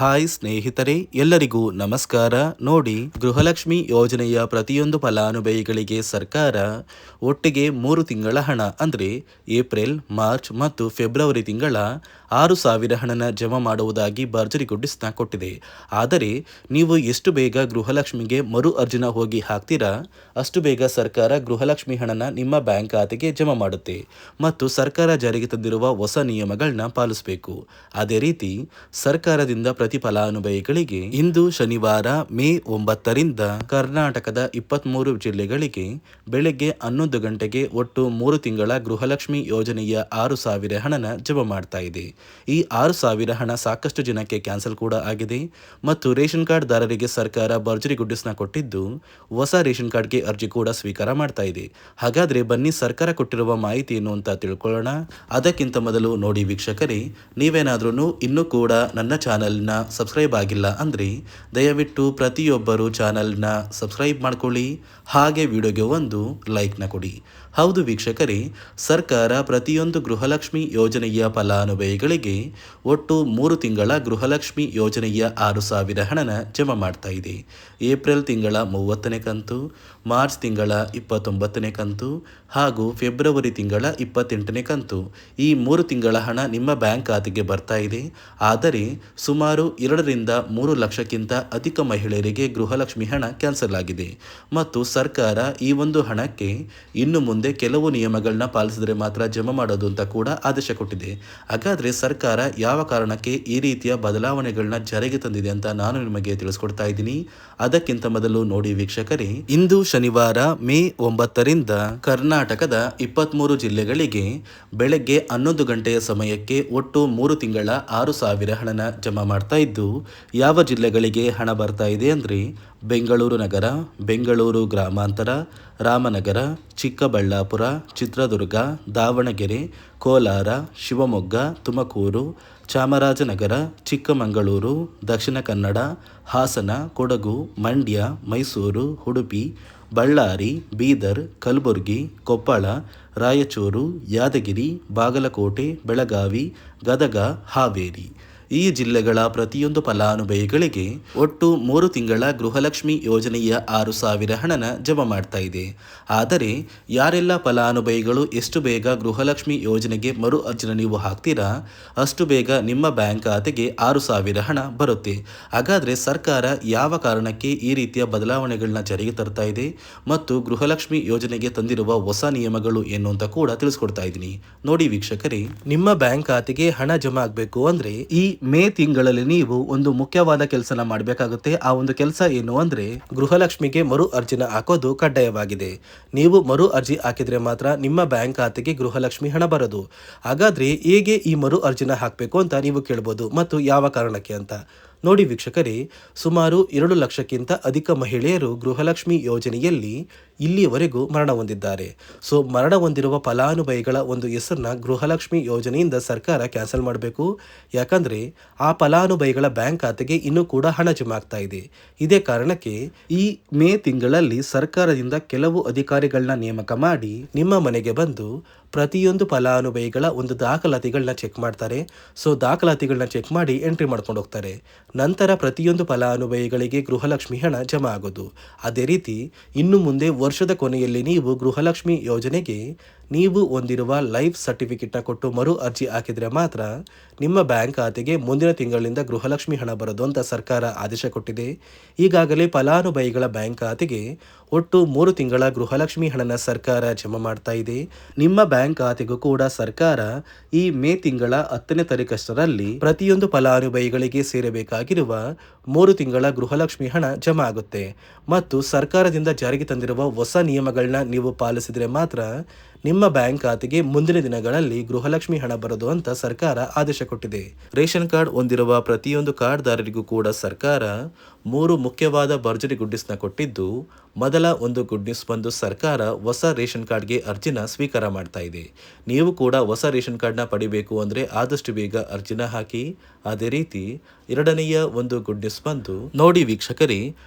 Hi ಸ್ನೇಹಿತರೆ, ಎಲ್ಲರಿಗೂ ನಮಸ್ಕಾರ. ನೋಡಿ, ಗೃಹಲಕ್ಷ್ಮಿ ಯೋಜನೆಯ ಪ್ರತಿಯೊಂದು ಫಲಾನುಭವಿಗಳಿಗೆ ಸರ್ಕಾರ ಒಟ್ಟಿಗೆ 3 ತಿಂಗಳ ಹಣ ಅಂದರೆ ಏಪ್ರಿಲ್, ಮಾರ್ಚ್ ಮತ್ತು ಫೆಬ್ರವರಿ ತಿಂಗಳ 6,000 ಹಣನ ಜಮಾ ಮಾಡುವುದಾಗಿ ಭರ್ಜರಿ ನೋಟಿಸ್ನ ಕೊಟ್ಟಿದೆ. ಆದರೆ ನೀವು ಎಷ್ಟು ಬೇಗ ಗೃಹಲಕ್ಷ್ಮಿಗೆ ಮರು ಅರ್ಜಿನ ಹೋಗಿ ಹಾಕ್ತೀರಾ, ಅಷ್ಟು ಬೇಗ ಸರ್ಕಾರ ಗೃಹಲಕ್ಷ್ಮಿ ಹಣನ ನಿಮ್ಮ ಬ್ಯಾಂಕ್ ಖಾತೆಗೆ ಜಮಾ ಮಾಡುತ್ತೆ ಮತ್ತು ಸರ್ಕಾರ ಜಾರಿಗೆ ತಂದಿರುವ ಹೊಸ ನಿಯಮಗಳನ್ನ ಪಾಲಿಸಬೇಕು. ಅದೇ ರೀತಿ ಸರ್ಕಾರದಿಂದ ಪ್ರತಿ ಫಲಾನುಭವಿಗಳಿಗೆ ಇಂದು ಶನಿವಾರ ಮೇ 9ರಿಂದ ಕರ್ನಾಟಕದ 23 ಜಿಲ್ಲೆಗಳಿಗೆ ಬೆಳಗ್ಗೆ 11 ಗಂಟೆಗೆ ಒಟ್ಟು 3 ತಿಂಗಳ ಗೃಹಲಕ್ಷ್ಮಿ ಯೋಜನೆಯ 6,000 ಹಣನ ಜಮಾ ಮಾಡ್ತಾ ಇದೆ. ಈ 6,000 ಹಣ ಸಾಕಷ್ಟು ಜನಕ್ಕೆ ಕ್ಯಾನ್ಸಲ್ ಕೂಡ ಆಗಿದೆ ಮತ್ತು ರೇಷನ್ ಕಾರ್ಡ್ ದಾರರಿಗೆ ಸರ್ಕಾರ ಭರ್ಜರಿ ಗುಡ್ಡಿಸ್ನ ಕೊಟ್ಟಿದ್ದು ಹೊಸ ರೇಷನ್ ಕಾರ್ಡ್ಗೆ ಅರ್ಜಿ ಕೂಡ ಸ್ವೀಕಾರ ಮಾಡ್ತಾ ಇದೆ. ಹಾಗಾದ್ರೆ ಬನ್ನಿ ಸರ್ಕಾರ ಕೊಟ್ಟಿರುವ ಮಾಹಿತಿ ಏನು ಅಂತ ತಿಳ್ಕೊಳ್ಳೋಣ. ಅದಕ್ಕಿಂತ ಮೊದಲು ನೋಡಿ ವೀಕ್ಷಕರೇ, ನೀವೇನಾದ್ರೂ ಇನ್ನೂ ಕೂಡ ನನ್ನ ಚಾನೆಲ್ನ ಸಬ್ಸ್ಕ್ರೈಬ್ ಆಗಿಲ್ಲ ಅಂದರೆ ದಯವಿಟ್ಟು ಪ್ರತಿಯೊಬ್ಬರು ಚಾನೆಲ್ನ ಸಬ್ಸ್ಕ್ರೈಬ್ ಮಾಡ್ಕೊಳ್ಳಿ, ಹಾಗೆ ವಿಡಿಯೋಗೆ ಒಂದು ಲೈಕ್ನ ಕೊಡಿ. ಹೌದು ವೀಕ್ಷಕರೇ, ಸರ್ಕಾರ ಪ್ರತಿಯೊಂದು ಗೃಹಲಕ್ಷ್ಮಿ ಯೋಜನೆಯ ಫಲಾನುಭವಿಗಳಿಗೆ ಒಟ್ಟು 3 ತಿಂಗಳ ಗೃಹಲಕ್ಷ್ಮಿ ಯೋಜನೆಯ 6,000 ಹಣನ ಜಮಾ ಮಾಡ್ತಾ ಇದೆ. ಏಪ್ರಿಲ್ ತಿಂಗಳ 30ನೇ ಕಂತು, ಮಾರ್ಚ್ ತಿಂಗಳ 29ನೇ ಕಂತು ಹಾಗೂ ಫೆಬ್ರವರಿ ತಿಂಗಳ 28ನೇ ಕಂತು, ಈ 3 ತಿಂಗಳ ಹಣ ನಿಮ್ಮ ಬ್ಯಾಂಕ್ ಖಾತೆಗೆ ಬರ್ತಾ ಇದೆ. ಆದರೆ ಸುಮಾರು 2ರಿಂದ 3 ಲಕ್ಷಕ್ಕಿಂತ ಅಧಿಕ ಮಹಿಳೆಯರಿಗೆ ಗೃಹಲಕ್ಷ್ಮಿ ಹಣ ಕ್ಯಾನ್ಸಲ್ ಆಗಿದೆ ಮತ್ತು ಸರ್ಕಾರ ಈ ಒಂದು ಹಣಕ್ಕೆ ಇನ್ನು ಮುಂದೆ ಕೆಲವು ನಿಯಮಗಳನ್ನ ಪಾಲಿಸಿದರೆ ಮಾತ್ರ ಜಮಾ ಮಾಡೋದು ಅಂತ ಕೂಡ ಆದೇಶ ಕೊಟ್ಟಿದೆ. ಹಾಗಾದ್ರೆ ಸರ್ಕಾರ ಯಾವ ಕಾರಣಕ್ಕೆ ಈ ರೀತಿಯ ಬದಲಾವಣೆಗಳನ್ನ ಜಾರಿಗೆ ತಂದಿದೆ ಅಂತ ನಾನು ನಿಮಗೆ ತಿಳಿಸ್ಕೊಡ್ತಾ ಇದ್ದೀನಿ. ಅದಕ್ಕಿಂತ ಮೊದಲು ನೋಡಿ ವೀಕ್ಷಕರೇ, ಇಂದು ಶನಿವಾರ ಮೇ 9ರಿಂದ ಕರ್ನಾಟಕದ 23 ಜಿಲ್ಲೆಗಳಿಗೆ ಬೆಳಗ್ಗೆ 11 ಗಂಟೆಯ ಸಮಯಕ್ಕೆ ಒಟ್ಟು 3 ತಿಂಗಳ 6,000 ಹಣನ ಜಮಾ ಮಾಡ್ತಾ ಇದ್ದು, ಯಾವ ಜಿಲ್ಲೆಗಳಿಗೆ ಹಣ ಬರ್ತಾ ಇದೆ ಅಂದರೆ ಬೆಂಗಳೂರು ನಗರ, ಬೆಂಗಳೂರು ಗ್ರಾಮಾಂತರ, ರಾಮನಗರ, ಚಿಕ್ಕಬಳ್ಳಾಪುರ, ಚಿತ್ರದುರ್ಗ, ದಾವಣಗೆರೆ, ಕೋಲಾರ, ಶಿವಮೊಗ್ಗ, ತುಮಕೂರು, ಚಾಮರಾಜನಗರ, ಚಿಕ್ಕಮಗಳೂರು, ದಕ್ಷಿಣ ಕನ್ನಡ, ಹಾಸನ, ಕೊಡಗು, ಮಂಡ್ಯ, ಮೈಸೂರು, ಉಡುಪಿ, ಬಳ್ಳಾರಿ, ಬೀದರ್, ಕಲಬುರಗಿ, ಕೊಪ್ಪಳ, ರಾಯಚೂರು, ಯಾದಗಿರಿ, ಬಾಗಲಕೋಟೆ, ಬೆಳಗಾವಿ, ಗದಗ, ಹಾವೇರಿ, ಈ ಜಿಲ್ಲೆಗಳ ಪ್ರತಿಯೊಂದು ಫಲಾನುಭವಿಗಳಿಗೆ ಒಟ್ಟು 3 ತಿಂಗಳ ಗೃಹಲಕ್ಷ್ಮಿ ಯೋಜನೆಯ 6,000 ಹಣನ ಜಮಾ ಮಾಡ್ತಾ ಇದೆ. ಆದರೆ ಯಾರೆಲ್ಲ ಫಲಾನುಭವಿಗಳು ಎಷ್ಟು ಬೇಗ ಗೃಹಲಕ್ಷ್ಮಿ ಯೋಜನೆಗೆ ಮರು ಅರ್ಜಿನ ನೀವು ಹಾಕ್ತೀರಾ, ಅಷ್ಟು ಬೇಗ ನಿಮ್ಮ ಬ್ಯಾಂಕ್ ಖಾತೆಗೆ 6,000 ಹಣ ಬರುತ್ತೆ. ಹಾಗಾದರೆ ಸರ್ಕಾರ ಯಾವ ಕಾರಣಕ್ಕೆ ಈ ರೀತಿಯ ಬದಲಾವಣೆಗಳನ್ನ ಜಾರಿಗೆ ತರ್ತಾ ಇದೆ ಮತ್ತು ಗೃಹಲಕ್ಷ್ಮಿ ಯೋಜನೆಗೆ ತಂದಿರುವ ಹೊಸ ನಿಯಮಗಳು ಏನು ಅಂತ ಕೂಡ ತಿಳಿಸ್ಕೊಡ್ತಾ ಇದ್ದೀನಿ. ನೋಡಿ ವೀಕ್ಷಕರೇ, ನಿಮ್ಮ ಬ್ಯಾಂಕ್ ಖಾತೆಗೆ ಹಣ ಜಮಾ ಆಗಬೇಕು ಅಂದರೆ ಈ ಮೇ ತಿಂಗಳಲ್ಲಿ ನೀವು ಒಂದು ಮುಖ್ಯವಾದ ಕೆಲಸನ ಮಾಡಬೇಕಾಗುತ್ತೆ. ಆ ಒಂದು ಕೆಲಸ ಏನು ಅಂದ್ರೆ ಗೃಹಲಕ್ಷ್ಮಿಗೆ ಮರು ಅರ್ಜಿನ ಹಾಕೋದು ಕಡ್ಡಾಯವಾಗಿದೆ. ನೀವು ಮರು ಅರ್ಜಿ ಹಾಕಿದ್ರೆ ಮಾತ್ರ ನಿಮ್ಮ ಬ್ಯಾಂಕ್ ಖಾತೆಗೆ ಗೃಹಲಕ್ಷ್ಮಿ ಹಣ ಬರೋದು. ಹಾಗಾದ್ರೆ ಹೇಗೆ ಈ ಮರು ಅರ್ಜಿನ ಹಾಕಬೇಕು ಅಂತ ನೀವು ಕೇಳ್ಬೋದು, ಮತ್ತು ಯಾವ ಕಾರಣಕ್ಕೆ ಅಂತ. ನೋಡಿ ವೀಕ್ಷಕರೇ, ಸುಮಾರು 2 ಲಕ್ಷಕ್ಕಿಂತ ಅಧಿಕ ಮಹಿಳೆಯರು ಗೃಹಲಕ್ಷ್ಮಿ ಯೋಜನೆಯಲ್ಲಿ ಇಲ್ಲಿಯವರೆಗೂ ಮರಣ ಹೊಂದಿದ್ದಾರೆ. ಸೊ ಮರಣ ಹೊಂದಿರುವ ಫಲಾನುಭವಿಗಳ ಒಂದು ಹೆಸರನ್ನ ಗೃಹಲಕ್ಷ್ಮಿ ಯೋಜನೆಯಿಂದ ಸರ್ಕಾರ ಕ್ಯಾನ್ಸಲ್ ಮಾಡಬೇಕು. ಯಾಕಂದ್ರೆ ಆ ಫಲಾನುಭವಿಗಳ ಬ್ಯಾಂಕ್ ಖಾತೆಗೆ ಇನ್ನೂ ಕೂಡ ಹಣ ಜಮಾ ಆಗ್ತಾ ಇದೆ. ಇದೇ ಕಾರಣಕ್ಕೆ ಈ ಮೇ ತಿಂಗಳಲ್ಲಿ ಸರ್ಕಾರದಿಂದ ಕೆಲವು ಅಧಿಕಾರಿಗಳನ್ನ ನೇಮಕ ಮಾಡಿ ನಿಮ್ಮ ಮನೆಗೆ ಬಂದು ಪ್ರತಿಯೊಂದು ಫಲಾನುಭವಿಗಳ ಒಂದು ದಾಖಲಾತಿಗಳನ್ನ ಚೆಕ್ ಮಾಡ್ತಾರೆ. ಸೊ ದಾಖಲಾತಿಗಳನ್ನ ಚೆಕ್ ಮಾಡಿ ಎಂಟ್ರಿ ಮಾಡ್ಕೊಂಡು ಹೋಗ್ತಾರೆ. ನಂತರ ಪ್ರತಿಯೊಂದು ಫಲಾನುಭವಿಗಳಿಗೆ ಗೃಹಲಕ್ಷ್ಮಿ ಹಣ ಜಮಾ ಆಗೋದು. ಅದೇ ರೀತಿ ಇನ್ನು ಮುಂದೆ ವರ್ಷದ ಕೊನೆಯಲ್ಲಿ ನೀವು ಗೃಹಲಕ್ಷ್ಮಿ ಯೋಜನೆಗೆ ನೀವು ಹೊಂದಿರುವ ಲೈಫ್ ಸರ್ಟಿಫಿಕೇಟ್ನ ಕೊಟ್ಟು ಮರು ಅರ್ಜಿ ಹಾಕಿದರೆ ಮಾತ್ರ ನಿಮ್ಮ ಬ್ಯಾಂಕ್ ಖಾತೆಗೆ ಮುಂದಿನ ತಿಂಗಳಿಂದ ಗೃಹಲಕ್ಷ್ಮಿ ಹಣ ಬರೋದು ಅಂತ ಸರ್ಕಾರ ಆದೇಶ ಕೊಟ್ಟಿದೆ. ಈಗಾಗಲೇ ಫಲಾನುಭವಿಗಳ ಬ್ಯಾಂಕ್ ಖಾತೆಗೆ ಒಟ್ಟು 3 ತಿಂಗಳ ಗೃಹಲಕ್ಷ್ಮಿ ಹಣನ ಸರ್ಕಾರ ಜಮಾ ಮಾಡ್ತಾ ಇದೆ. ನಿಮ್ಮ ಬ್ಯಾಂಕ್ ಖಾತೆಗೂ ಕೂಡ ಸರ್ಕಾರ ಈ ಮೇ ತಿಂಗಳ 10ನೇ ತಾರೀಕಷ್ಟರಲ್ಲಿ ಪ್ರತಿಯೊಂದು ಫಲಾನುಭವಿಗಳಿಗೆ ಸೇರಬೇಕಾಗಿರುವ 3 ತಿಂಗಳ ಗೃಹಲಕ್ಷ್ಮಿ ಹಣ ಜಮಾ ಆಗುತ್ತೆ ಮತ್ತು ಸರ್ಕಾರದಿಂದ ಜಾರಿಗೆ ತಂದಿರುವ ಹೊಸ ನಿಯಮಗಳನ್ನ ನೀವು ಪಾಲಿಸಿದರೆ ಮಾತ್ರ ನಿಮ್ಮ ಬ್ಯಾಂಕ್ ಖಾತೆಗೆ ಮುಂದಿನ ದಿನಗಳಲ್ಲಿ ಗೃಹಲಕ್ಷ್ಮಿ ಹಣ ಬರೋದು ಅಂತ ಸರ್ಕಾರ ಆದೇಶ ಕೊಟ್ಟಿದೆ. ರೇಷನ್ ಕಾರ್ಡ್ ಹೊಂದಿರುವ ಪ್ರತಿಯೊಂದು ಕಾರ್ಡ್ದಾರರಿಗೂ ಕೂಡ ಸರ್ಕಾರ 3 ಮುಖ್ಯವಾದ ಭರ್ಜರಿ ಗುಡ್ಡಿಸ್ನ ಕೊಟ್ಟಿದ್ದು, ಮೊದಲ ಒಂದು ಗುಡ್ ನ್ಯೂಸ್ ಬಂದು ಸರ್ಕಾರ ಹೊಸ ರೇಷನ್ ಕಾರ್ಡ್ಗೆ ಅರ್ಜಿನ ಸ್ವೀಕಾರ ಮಾಡ್ತಾ ಇದೆ. ನೀವು ಕೂಡ ಹೊಸ ರೇಷನ್ ಕಾರ್ಡ್ನ ಪಡಿಬೇಕು ಅಂದರೆ ಆದಷ್ಟು ಬೇಗ ಅರ್ಜಿನ ಹಾಕಿ. ಅದೇ ರೀತಿ ಎರಡನೆಯ ಒಂದು ಗುಡ್ ನ್ಯೂಸ್ ಬಂದು ನೋಡಿ ವೀಕ್ಷಕರೇ,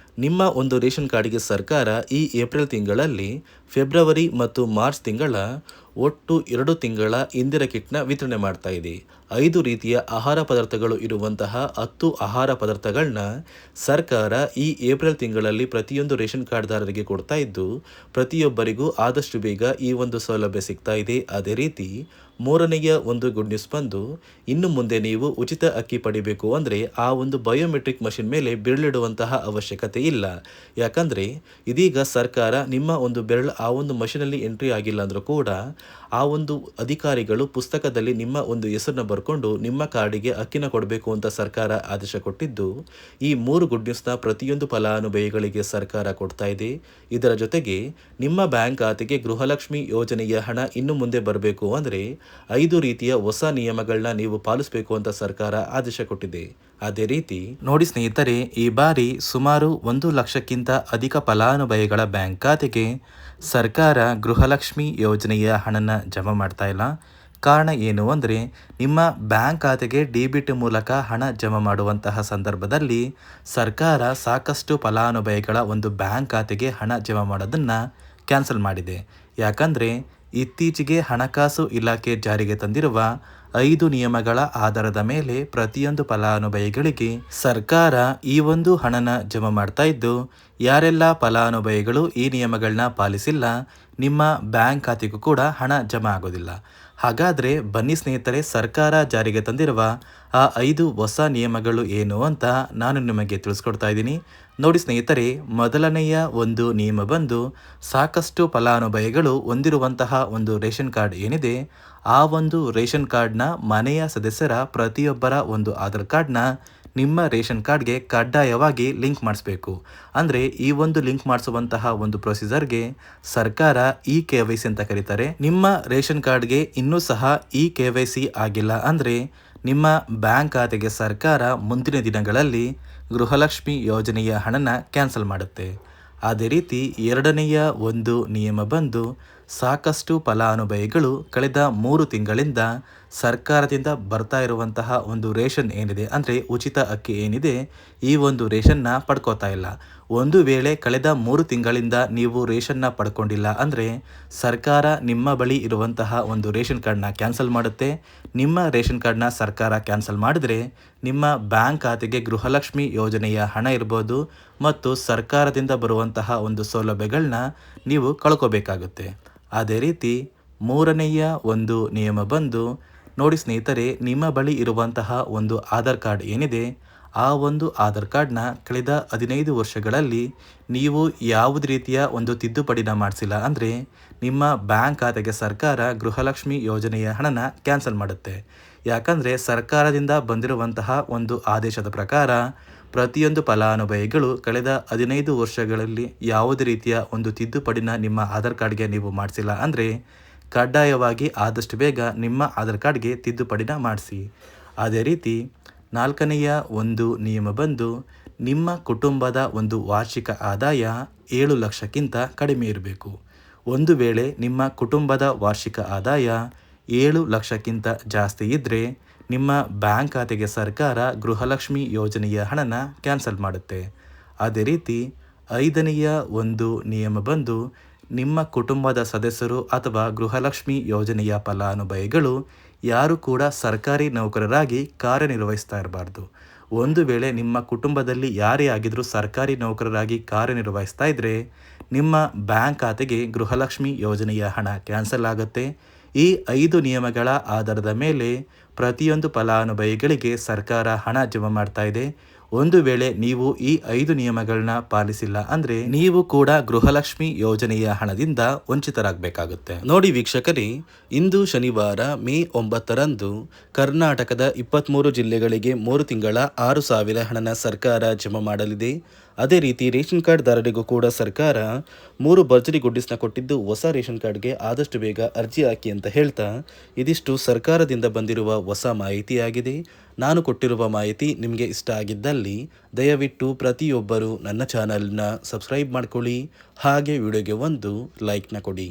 ನಿಮ್ಮ ಒಂದು ರೇಷನ್ ಕಾರ್ಡ್ಗೆ ಸರ್ಕಾರ ಈ ಏಪ್ರಿಲ್ ತಿಂಗಳಲ್ಲಿ ಫೆಬ್ರವರಿ ಮತ್ತು ಮಾರ್ಚ್ ತಿಂಗಳ ಒಟ್ಟು 2 ತಿಂಗಳ ಇಂದಿರ ಕಿಟ್ನ ವಿತರಣೆ ಮಾಡ್ತಾ ಇದೆ. 5 ರೀತಿಯ ಆಹಾರ ಪದಾರ್ಥಗಳು ಇರುವಂತಹ 10 ಆಹಾರ ಪದಾರ್ಥಗಳನ್ನ ಸರ್ಕಾರ ಈ ಏಪ್ರಿಲ್ ತಿಂಗಳಲ್ಲಿ ಪ್ರತಿಯೊಂದು ರೇಷನ್ ಕಾರ್ಡ್ದಾರರಿಗೆ ಕೊಡ್ತಾ ಇದ್ದು, ಪ್ರತಿಯೊಬ್ಬರಿಗೂ ಆದಷ್ಟು ಬೇಗ ಈ ಒಂದು ಸೌಲಭ್ಯ ಸಿಗ್ತಾ ಇದೆ. ಅದೇ ರೀತಿ ಮೂರನೆಯ ಒಂದು ಗುಡ್ ನ್ಯೂಸ್ ಬಂದು, ಇನ್ನು ಮುಂದೆ ನೀವು ಉಚಿತ ಅಕ್ಕಿ ಪಡಿಬೇಕು ಅಂದರೆ ಆ ಒಂದು ಬಯೋಮೆಟ್ರಿಕ್ ಮಷಿನ್ ಮೇಲೆ ಬೆರಳಿಡುವಂತಹ ಅವಶ್ಯಕತೆ ಇಲ್ಲ. ಯಾಕಂದರೆ ಇದೀಗ ಸರ್ಕಾರ ನಿಮ್ಮ ಒಂದು ಬೆರಳು ಆ ಒಂದು ಮಷಿನಲ್ಲಿ ಎಂಟ್ರಿ ಆಗಿಲ್ಲ ಅಂದರೂ ಕೂಡ ಆ ಒಂದು ಅಧಿಕಾರಿಗಳು ಪುಸ್ತಕದಲ್ಲಿ ನಿಮ್ಮ ಒಂದು ಹೆಸರನ್ನ ಬರ್ಕೊಂಡು ನಿಮ್ಮ ಕಾರ್ಡಿಗೆ ಅಕ್ಕಿನ ಕೊಡಬೇಕು ಅಂತ ಸರ್ಕಾರ ಆದೇಶ ಕೊಟ್ಟಿದ್ದು, ಈ 3 ಗುಡ್ ನ್ಯೂಸ್ನ ಪ್ರತಿಯೊಂದು ಫಲಾನುಭವಿಗಳಿಗೆ ಸರ್ಕಾರ ಕೊಡ್ತಾ ಇದೆ. ಇದರ ಜೊತೆಗೆ ನಿಮ್ಮ ಬ್ಯಾಂಕ್ ಖಾತೆಗೆ ಗೃಹಲಕ್ಷ್ಮಿ ಯೋಜನೆಯ ಹಣ ಇನ್ನು ಮುಂದೆ ಬರಬೇಕು ಅಂದರೆ 5 ರೀತಿಯ ಹೊಸ ನಿಯಮಗಳನ್ನ ನೀವು ಪಾಲಿಸಬೇಕು ಅಂತ ಸರ್ಕಾರ ಆದೇಶ ಕೊಟ್ಟಿದೆ. ಅದೇ ರೀತಿ ನೋಡಿ ಸ್ನೇಹಿತರೆ, ಈ ಬಾರಿ ಸುಮಾರು 1 ಲಕ್ಷಕ್ಕಿಂತ ಅಧಿಕ ಫಲಾನುಭವಿಗಳ ಬ್ಯಾಂಕ್ ಖಾತೆಗೆ ಸರ್ಕಾರ ಗೃಹಲಕ್ಷ್ಮಿ ಯೋಜನೆಯ ಹಣನ ಜಮಾ ಮಾಡ್ತಾ ಇಲ್ಲ. ಕಾರಣ ಏನು ಅಂದರೆ, ನಿಮ್ಮ ಬ್ಯಾಂಕ್ ಖಾತೆಗೆ ಡೆಬಿಟ್ ಮೂಲಕ ಹಣ ಜಮಾ ಮಾಡುವಂತಹ ಸಂದರ್ಭದಲ್ಲಿ ಸರ್ಕಾರ ಸಾಕಷ್ಟು ಫಲಾನುಭವಿಗಳ ಒಂದು ಬ್ಯಾಂಕ್ ಖಾತೆಗೆ ಹಣ ಜಮಾ ಮಾಡೋದನ್ನು ಕ್ಯಾನ್ಸಲ್ ಮಾಡಿದೆ. ಯಾಕಂದರೆ ಇತ್ತೀಚೆಗೆ ಹಣಕಾಸು ಇಲಾಖೆ ಜಾರಿಗೆ ತಂದಿರುವ 5 ನಿಯಮಗಳ ಆಧಾರದ ಮೇಲೆ ಪ್ರತಿಯೊಂದು ಫಲಾನುಭವಿಗಳಿಗೆ ಸರ್ಕಾರ ಈ ಒಂದು ಹಣನ ಜಮಾ ಮಾಡ್ತಾ ಇದ್ದು, ಯಾರೆಲ್ಲ ಫಲಾನುಭವಿಗಳು ಈ ನಿಯಮಗಳನ್ನ ಪಾಲಿಸಿಲ್ಲ ನಿಮ್ಮ ಬ್ಯಾಂಕ್ ಖಾತೆಗೂ ಕೂಡ ಹಣ ಜಮಾ ಆಗೋದಿಲ್ಲ. ಹಾಗಾದರೆ ಬನ್ನಿ ಸ್ನೇಹಿತರೆ, ಸರ್ಕಾರ ಜಾರಿಗೆ ತಂದಿರುವ ಆ 5 ಹೊಸ ನಿಯಮಗಳು ಏನು ಅಂತ ನಾನು ನಿಮಗೆ ತಿಳಿಸ್ಕೊಡ್ತಾ ಇದ್ದೀನಿ. ನೋಡಿ ಸ್ನೇಹಿತರೆ, ಮೊದಲನೆಯ ಒಂದು ನಿಯಮ ಬಂದು, ಸಾಕಷ್ಟು ಫಲಾನುಭವಿಗಳು ಹೊಂದಿರುವಂತಹ ಒಂದು ರೇಷನ್ ಕಾರ್ಡ್ ಏನಿದೆ, ಆ ಒಂದು ರೇಷನ್ ಕಾರ್ಡ್ನ ಮನೆಯ ಸದಸ್ಯರ ಪ್ರತಿಯೊಬ್ಬರ ಒಂದು ಆಧಾರ್ ಕಾರ್ಡ್ನ ನಿಮ್ಮ ರೇಷನ್ ಕಾರ್ಡ್ಗೆ ಕಡ್ಡಾಯವಾಗಿ ಲಿಂಕ್ ಮಾಡಿಸ್ಬೇಕು. ಅಂದರೆ ಈ ಒಂದು ಲಿಂಕ್ ಮಾಡಿಸುವಂತಹ ಒಂದು ಪ್ರೊಸೀಜರ್ಗೆ ಸರ್ಕಾರ KYC ಅಂತ ಕರೀತಾರೆ. ನಿಮ್ಮ ರೇಷನ್ ಕಾರ್ಡ್ಗೆ ಇನ್ನೂ ಸಹ KYC ಆಗಿಲ್ಲ ಅಂದರೆ ನಿಮ್ಮ ಬ್ಯಾಂಕ್ ಖಾತೆಗೆ ಸರ್ಕಾರ ಮುಂದಿನ ದಿನಗಳಲ್ಲಿ ಗೃಹಲಕ್ಷ್ಮಿ ಯೋಜನೆಯ ಹಣನ ಕ್ಯಾನ್ಸಲ್ ಮಾಡುತ್ತೆ. ಅದೇ ರೀತಿ ಎರಡನೆಯ ಒಂದು ನಿಯಮ ಬಂದು, ಸಾಕಷ್ಟು ಫಲಾನುಭವಿಗಳು ಕಳೆದ 3 ತಿಂಗಳಿಂದ ಸರ್ಕಾರದಿಂದ ಬರ್ತಾ ಇರುವಂತಹ ಒಂದು ರೇಷನ್ ಏನಿದೆ, ಅಂದರೆ ಉಚಿತ ಅಕ್ಕಿ ಏನಿದೆ, ಈ ಒಂದು ರೇಷನ್ನ ಪಡ್ಕೋತಾ ಇಲ್ಲ. ಒಂದು ವೇಳೆ ಕಳೆದ 3 ತಿಂಗಳಿಂದ ನೀವು ರೇಷನ್ನ ಪಡ್ಕೊಂಡಿಲ್ಲ ಅಂದರೆ ಸರ್ಕಾರ ನಿಮ್ಮ ಬಳಿ ಇರುವಂತಹ ಒಂದು ರೇಷನ್ ಕಾರ್ಡ್ನ ಕ್ಯಾನ್ಸಲ್ ಮಾಡುತ್ತೆ. ನಿಮ್ಮ ರೇಷನ್ ಕಾರ್ಡ್ನ ಸರ್ಕಾರ ಕ್ಯಾನ್ಸಲ್ ಮಾಡಿದ್ರೆ ನಿಮ್ಮ ಬ್ಯಾಂಕ್ ಖಾತೆಗೆ ಗೃಹಲಕ್ಷ್ಮಿ ಯೋಜನೆಯ ಹಣ ಇರ್ಬೋದು ಮತ್ತು ಸರ್ಕಾರದಿಂದ ಬರುವಂತಹ ಒಂದು ಸೌಲಭ್ಯಗಳನ್ನ ನೀವು ಕಳ್ಕೋಬೇಕಾಗುತ್ತೆ. ಅದೇ ರೀತಿ ಮೂರನೆಯ ಒಂದು ನಿಯಮ ಬಂದು, ನೋಡಿ ಸ್ನೇಹಿತರೆ, ನಿಮ್ಮ ಬಳಿ ಇರುವಂತಹ ಒಂದು ಆಧಾರ್ ಕಾರ್ಡ್ ಏನಿದೆ, ಆ ಒಂದು ಆಧಾರ್ ಕಾರ್ಡ್ನ ಕಳೆದ 15 ವರ್ಷಗಳಲ್ಲಿ ನೀವು ಯಾವುದೇ ರೀತಿಯ ಒಂದು ತಿದ್ದುಪಡಿನ ಮಾಡಿಸಿಲ್ಲ ಅಂದರೆ ನಿಮ್ಮ ಬ್ಯಾಂಕ್ ಖಾತೆಗೆ ಸರ್ಕಾರ ಗೃಹಲಕ್ಷ್ಮಿ ಯೋಜನೆಯ ಹಣನ ಕ್ಯಾನ್ಸಲ್ ಮಾಡುತ್ತೆ. ಯಾಕಂದರೆ ಸರ್ಕಾರದಿಂದ ಬಂದಿರುವಂತಹ ಒಂದು ಆದೇಶದ ಪ್ರಕಾರ ಪ್ರತಿಯೊಂದು ಫಲಾನುಭವಿಗಳು ಕಳೆದ 15 ವರ್ಷಗಳಲ್ಲಿ ಯಾವುದೇ ರೀತಿಯ ಒಂದು ತಿದ್ದುಪಡಿನ ನಿಮ್ಮ ಆಧಾರ್ ಕಾರ್ಡ್ಗೆ ನೀವು ಮಾಡಿಸಿಲ್ಲ ಅಂದರೆ ಕಡ್ಡಾಯವಾಗಿ ಆದಷ್ಟು ಬೇಗ ನಿಮ್ಮ ಆಧಾರ್ ಕಾರ್ಡ್ಗೆ ತಿದ್ದುಪಡಿನ ಮಾಡಿಸಿ. ಅದೇ ರೀತಿ ನಾಲ್ಕನೆಯ ಒಂದು ನಿಯಮ ಬಂದು, ನಿಮ್ಮ ಕುಟುಂಬದ ಒಂದು ವಾರ್ಷಿಕ ಆದಾಯ 7 ಲಕ್ಷಕ್ಕಿಂತ ಕಡಿಮೆ ಇರಬೇಕು. ಒಂದು ವೇಳೆ ನಿಮ್ಮ ಕುಟುಂಬದ ವಾರ್ಷಿಕ ಆದಾಯ 7 ಲಕ್ಷಕ್ಕಿಂತ ಜಾಸ್ತಿ ಇದ್ದರೆ ನಿಮ್ಮ ಬ್ಯಾಂಕ್ ಖಾತೆಗೆ ಸರ್ಕಾರ ಗೃಹಲಕ್ಷ್ಮಿ ಯೋಜನೆಯ ಹಣನ ಕ್ಯಾನ್ಸಲ್ ಮಾಡುತ್ತೆ. ಅದೇ ರೀತಿ 5ನೆಯ ಒಂದು ನಿಯಮ ಬಂದು, ನಿಮ್ಮ ಕುಟುಂಬದ ಸದಸ್ಯರು ಅಥವಾ ಗೃಹಲಕ್ಷ್ಮಿ ಯೋಜನೆಯ ಫಲಾನುಭವಿಗಳು ಯಾರು ಕೂಡ ಸರ್ಕಾರಿ ನೌಕರರಾಗಿ ಕಾರ್ಯನಿರ್ವಹಿಸ್ತಾ ಇರಬಾರ್ದು. ಒಂದು ವೇಳೆ ನಿಮ್ಮ ಕುಟುಂಬದಲ್ಲಿ ಯಾರೇ ಆಗಿದ್ರೂ ಸರ್ಕಾರಿ ನೌಕರರಾಗಿ ಕಾರ್ಯನಿರ್ವಹಿಸ್ತಾ ಇದ್ದರೆ ನಿಮ್ಮ ಬ್ಯಾಂಕ್ ಖಾತೆಗೆ ಗೃಹಲಕ್ಷ್ಮಿ ಯೋಜನೆಯ ಹಣ ಕ್ಯಾನ್ಸಲ್ ಆಗುತ್ತೆ. ಈ 5 ನಿಯಮಗಳ ಆಧಾರದ ಮೇಲೆ ಪ್ರತಿಯೊಂದು ಫಲಾನುಭವಿಗಳಿಗೆ ಸರ್ಕಾರ ಹಣ ಜಮಾ ಮಾಡ್ತಾ ಇದೆ. ಒಂದು ವೇಳೆ ನೀವು ಈ 5 ನಿಯಮಗಳನ್ನ ಪಾಲಿಸಿಲ್ಲ ಅಂದರೆ ನೀವು ಕೂಡ ಗೃಹಲಕ್ಷ್ಮಿ ಯೋಜನೆಯ ಹಣದಿಂದ ವಂಚಿತರಾಗಬೇಕಾಗುತ್ತೆ. ನೋಡಿ ವೀಕ್ಷಕರೇ, ಇಂದು ಶನಿವಾರ ಮೇ 9ರಂದು ಕರ್ನಾಟಕದ 23 ಜಿಲ್ಲೆಗಳಿಗೆ 3 ತಿಂಗಳ 6,000 ಹಣನ ಸರ್ಕಾರ ಜಮಾ ಮಾಡಲಿದೆ. ಅದೇ ರೀತಿ ರೇಷನ್ ಕಾರ್ಡ್ದಾರರಿಗೂ ಕೂಡ ಸರ್ಕಾರ 3 ಭರ್ಜರಿ ಗುಡ್ಡಿಸ್ನ ಕೊಟ್ಟಿದ್ದು, ಹೊಸ ರೇಷನ್ ಕಾರ್ಡ್ಗೆ ಆದಷ್ಟು ಬೇಗ ಅರ್ಜಿ ಹಾಕಿ ಅಂತ ಹೇಳ್ತಾ ಇದಿಷ್ಟು ಸರ್ಕಾರದಿಂದ ಬಂದಿರುವ ಹೊಸ ಮಾಹಿತಿಯಾಗಿದೆ. ನಾನು ಕೊಟ್ಟಿರುವ ಮಾಹಿತಿ ನಿಮಗೆ ಇಷ್ಟ ಆಗಿದ್ದಲ್ಲಿ ದಯವಿಟ್ಟು ಪ್ರತಿಯೊಬ್ಬರು ನನ್ನ ಚಾನಲ್ನ ಸಬ್ಸ್ಕ್ರೈಬ್ ಮಾಡ್ಕೊಳ್ಳಿ, ಹಾಗೆ ವಿಡಿಯೋಗೆ ಒಂದು ಲೈಕ್ನ ಕೊಡಿ.